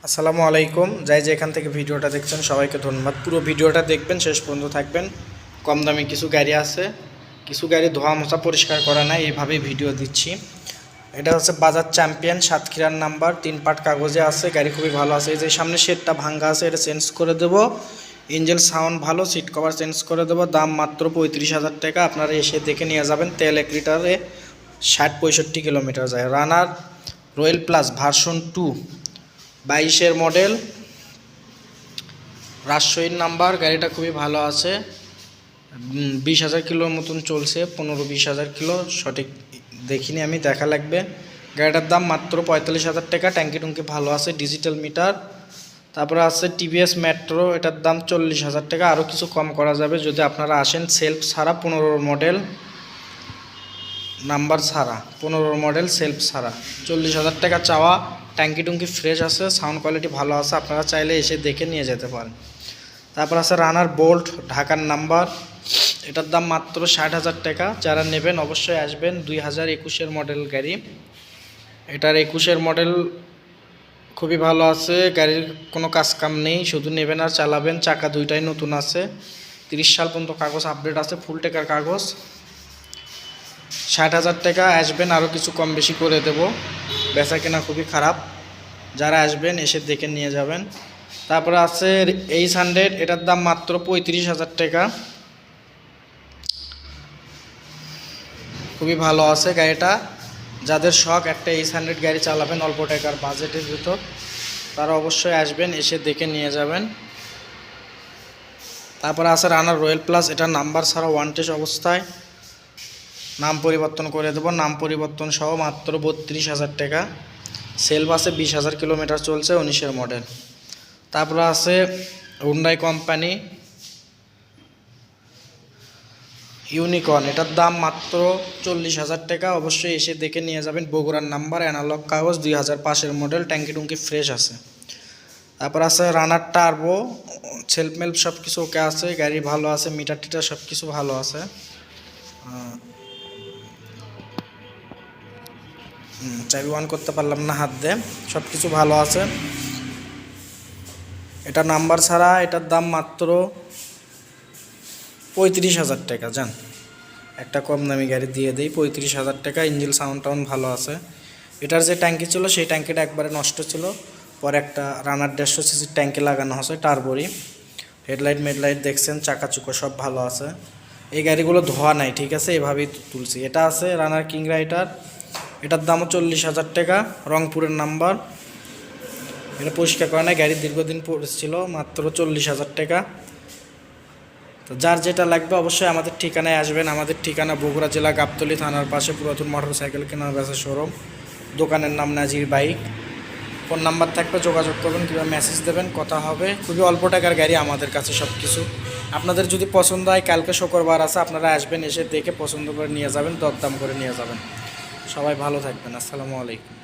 আসসালামু আলাইকুম। যাই যেখান থেকে ভিডিওটা দেখছেন সবাইকে ধন্যবাদ। পুরো ভিডিওটা দেখবেন, শেষ পর্যন্ত থাকবেন। কম দামি কিছু গাড়ি আছে, কিছু গাড়ি ধোয়া মোছা পরিষ্কার করা নাই, এইভাবেই ভিডিও দিচ্ছি। এটা হচ্ছে বাজাজ চ্যাম্পিয়ন, সাতক্ষীরার নাম্বার, 3 পার্ট কাগজে আছে। গাড়ি খুবই ভালো আছে। এই যে সামনে শেডটা ভাঙ্গা আছে, এটা চেঞ্জ করে দেবো। ইঞ্জিন সাউন্ড ভালো, সিট কভার চেঞ্জ করে দেবো। দাম মাত্র 35,000 টাকা। আপনারা এসে দেখে নিয়ে যাবেন। তেল 1 লিটারে 60-65 কিলোমিটার যায়। রানার রয়্যাল প্লাস ভার্সন 2, 22-এর মডেল, রাজশাহীর নাম্বার। গাড়িটা খুবই ভালো আছে। 20,000 কিলোর মতন চলছে, 15-20,000 কিলো সঠিক দেখিনি আমি, দেখা লাগবে। গাড়িটার দাম মাত্র 45,000 টাকা। ট্যাঙ্কি টুঙ্কি ভালো আছে, ডিজিটাল মিটার। তারপরে আছে টিভিএস মেট্রো, এটার দাম 40,000 টাকা। আরও কিছু কম করা যাবে যদি আপনারা আসেন। সেলফ ছাড়া, 15 মডেল, নাম্বার ছাড়া, 15 মডেল, সেলফ ছাড়া, 40,000 টাকা চাওয়া। ট্যাঙ্কি টুঙ্কি ফ্রেশ আছে, সাউন্ড কোয়ালিটি ভালো আছে। আপনারা চাইলে এসে দেখে নিয়ে যেতে পারেন। তারপর আছে রানার বোল্ট, ঢাকার নাম্বার, এটার দাম মাত্র 60,000 টাকা। যারা নেবেন অবশ্যই আসবেন। 2021-এর মডেল গাড়ি, এটার 21-এর মডেল খুবই ভালো আছে। গাড়ির কোনো কাজ কাম নেই, শুধু নেবেন আর চালাবেন। চাকা দুইটাই নতুন আছে। 30 সাল পর্যন্ত কাগজ আপডেট আছে, ফুল টেকার কাগজ। 60,000 টাকা। আসবেন, আরও কিছু কম বেশি করে দেব। বেচা কেনা খুবই খারাপ। যারা আসবেন এসে দেখে নিয়ে যাবেন। তারপরে আছে H100, এটার দাম মাত্র 35,000 টাকা। খুবই ভালো আছে গাড়িটা। যাদের শখ একটা H100 গাড়ি চালাবেন অল্প টাকার বাজেটের ভিতর, তারা অবশ্যই আসবেন, এসে দেখে নিয়ে যাবেন। তারপরে আছে রানার রয়্যাল প্লাস, এটা নাম্বার ছাড়া ওয়ান টেস্ট অবস্থায়। নাম পরিবর্তন করে দেবো, নাম পরিবর্তন সহ মাত্র 32,000 টাকা। সেলফ আছে, 20,000 কিলোমিটার চলছে, 19-এর মডেল। তারপরে আছে হুন্ডাই কোম্পানি ইউনিকর্ন, এটার দাম মাত্র 40,000 টাকা। অবশ্যই এসে দেখে নিয়ে যাবেন। বগুড়ার নাম্বার, অ্যানালগ কাগজ, 2005-এর মডেল, ট্যাঙ্কি টুঙ্কি ফ্রেশ আছে। তারপর আছে রানার টার্বো, সেলফ মেল্প সব কিছু ওকে আছে। গাড়ি ভালো আছে, মিটার টিটার সব কিছু ভালো আছে। চাবি অন করতে পারলাম না হাত দিয়ে, সব কিছু ভালো আছে। এটা নাম্বার ছাড়া, এটার দাম মাত্র 35,000 টাকা। যান, একটা কম দামি গাড়ি দিয়ে দেই, 35,000 টাকা। ইঞ্জিন সাউন্ড টাউন ভালো আছে। এটার যে ট্যাঙ্কি ছিল সেই ট্যাঙ্কিটা একবারে নষ্ট ছিল, পরে একটা রানার 150 সিসির ট্যাঙ্কি লাগানো হয়েছে, টার্বোরই। হেডলাইট মেডলাইট দেখছেন, চাকা চুকো সব ভালো আছে। এই গাড়িগুলো ধোয়া নাই, ঠিক আছে, এভাবেই তুলছি। এটা আছে রানার কিং রাইডার, এটার দামও 40,000 টাকা। রংপুরের নাম্বার, এটা পরিষ্কার করে নাই, গাড়ি দীর্ঘদিন পড়েছিল, মাত্র 40,000 টাকা। তো যার যেটা লাগবে অবশ্যই আমাদের ঠিকানায় আসবেন। আমাদের ঠিকানা বগুড়া জেলা, গাবতলী থানার পাশে, পুরাতন মোটরসাইকেল কেনার বেচা শোরুম। দোকানের নাম নাজির বাইক। ফোন নাম্বার থাকবে, যোগাযোগ করবেন কিংবা মেসেজ দেবেন, কথা হবে। খুবই অল্প টাকার গাড়ি আমাদের কাছে সব কিছু। আপনাদের যদি পছন্দ হয়, কালকে শুক্রবার আছে, আপনারা আসবেন, এসে দেখে পছন্দ করে নিয়ে যাবেন, দরদাম করে নিয়ে যাবেন। সবাই ভালো থাকবেন। আসসালামু আলাইকুম।